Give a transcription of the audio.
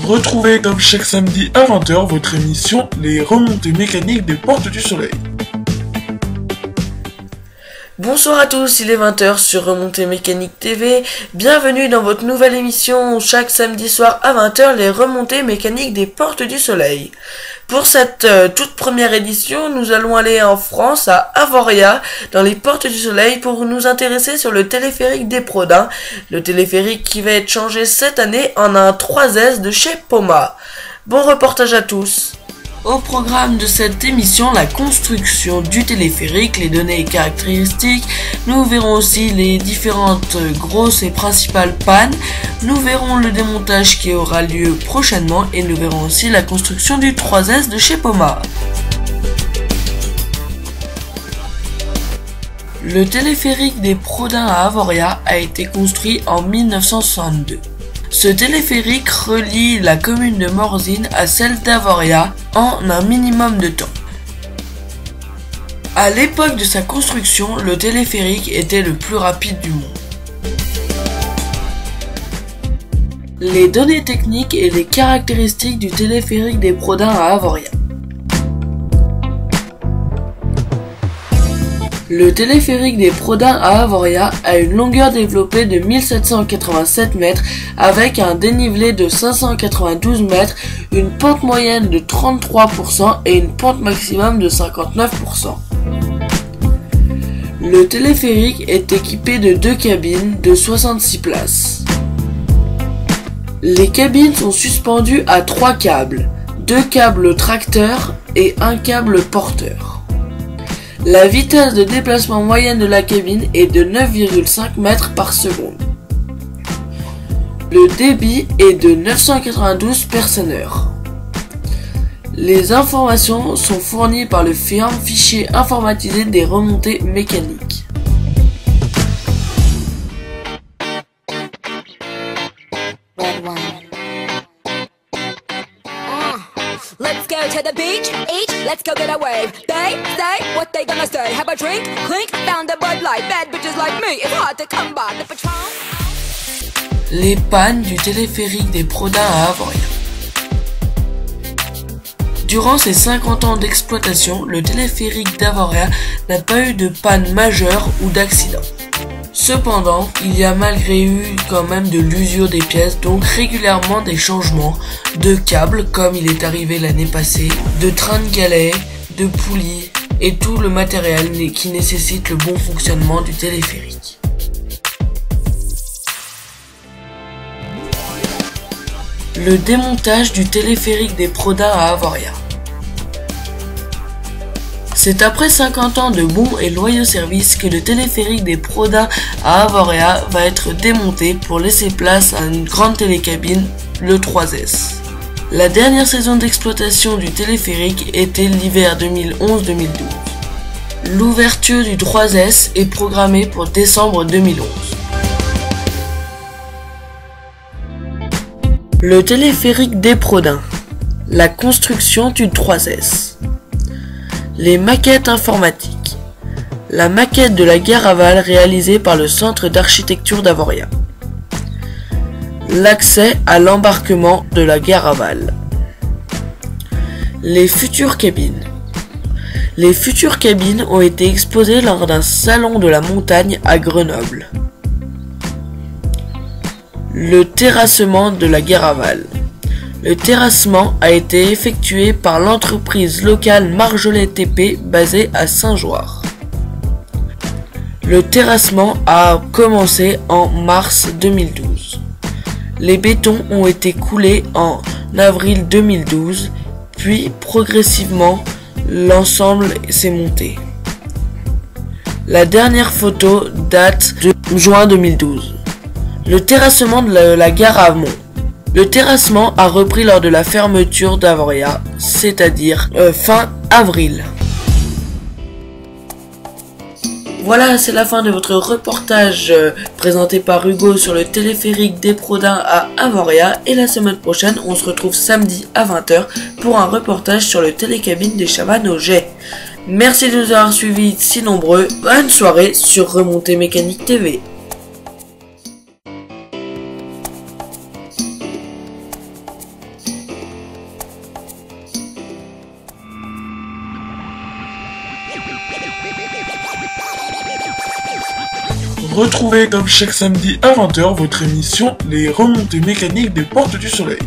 Retrouvez comme chaque samedi à 20h votre émission Les remontées mécaniques des Portes du Soleil. Bonsoir à tous, il est 20h sur Remontée Mécanique TV. Bienvenue dans votre nouvelle émission, chaque samedi soir à 20h, les remontées mécaniques des Portes du Soleil. Pour cette toute première édition, nous allons aller en France, à Avoria, dans les Portes du Soleil, pour nous intéresser sur le téléphérique des Prodins, le téléphérique qui va être changé cette année en un 3S de chez Poma. Bon reportage à tous. Au programme de cette émission, la construction du téléphérique, les données et caractéristiques. Nous verrons aussi les différentes grosses et principales pannes. Nous verrons le démontage qui aura lieu prochainement et nous verrons aussi la construction du 3S de chez Poma. Le téléphérique des Prodins à Avoria a été construit en 1962. Ce téléphérique relie la commune de Morzine à celle d'Avoria en un minimum de temps. À l'époque de sa construction, le téléphérique était le plus rapide du monde. Les données techniques et les caractéristiques du téléphérique des Prodins à Avoria. Le téléphérique des Prodins à Avoria a une longueur développée de 1787 mètres avec un dénivelé de 592 mètres, une pente moyenne de 33% et une pente maximum de 59%. Le téléphérique est équipé de 2 cabines de 66 places. Les cabines sont suspendues à 3 câbles, 2 câbles tracteurs et 1 câble porteur. La vitesse de déplacement moyenne de la cabine est de 9,5 mètres par seconde. Le débit est de 992 personnes-heure. Les informations sont fournies par le fichier informatisé des remontées mécaniques. Let's go to the beach, let's go get a wave. They say what they gonna say. Have a drink, clink, found a Bud Light. Bad bitches like me, it's hard to come by. The Patron. Les pannes du téléphérique des Prodins à Avoria. Durant ses 50 ans d'exploitation, le téléphérique d'Avoria n'a pas eu de panne majeure ou d'accident. Cependant, il y a malgré eu quand même de l'usure des pièces, donc régulièrement des changements de câbles comme il est arrivé l'année passée, de trains de galets, de poulies et tout le matériel qui nécessite le bon fonctionnement du téléphérique. Le démontage du téléphérique des Prodins à Avoria. C'est après 50 ans de bons et loyaux services que le téléphérique des Prodins à Avoria va être démonté pour laisser place à une grande télécabine, le 3S. La dernière saison d'exploitation du téléphérique était l'hiver 2011-2012. L'ouverture du 3S est programmée pour décembre 2011. Le téléphérique des Prodins. La construction du 3S. Les maquettes informatiques. La maquette de la gare aval réalisée par le Centre d'architecture d'Avoria. L'accès à l'embarquement de la gare aval. Les futures cabines. Les futures cabines ont été exposées lors d'un salon de la montagne à Grenoble. Le terrassement de la gare aval. Le terrassement a été effectué par l'entreprise locale Marjolais TP basée à Saint-Joire. Le terrassement a commencé en mars 2012. Les bétons ont été coulés en avril 2012, puis progressivement l'ensemble s'est monté. La dernière photo date de juin 2012. Le terrassement de la gare Amont. Le terrassement a repris lors de la fermeture d'Avoria, c'est-à-dire fin avril. Voilà, c'est la fin de votre reportage présenté par Hugo sur le téléphérique des Prodins à Avoria. Et la semaine prochaine, on se retrouve samedi à 20h pour un reportage sur le télécabine des Chavannes au Jet. Merci de nous avoir suivis si nombreux. Bonne soirée sur Remontée Mécanique TV. Retrouvez comme chaque samedi à 20h votre émission Les remontées mécaniques des Portes du Soleil.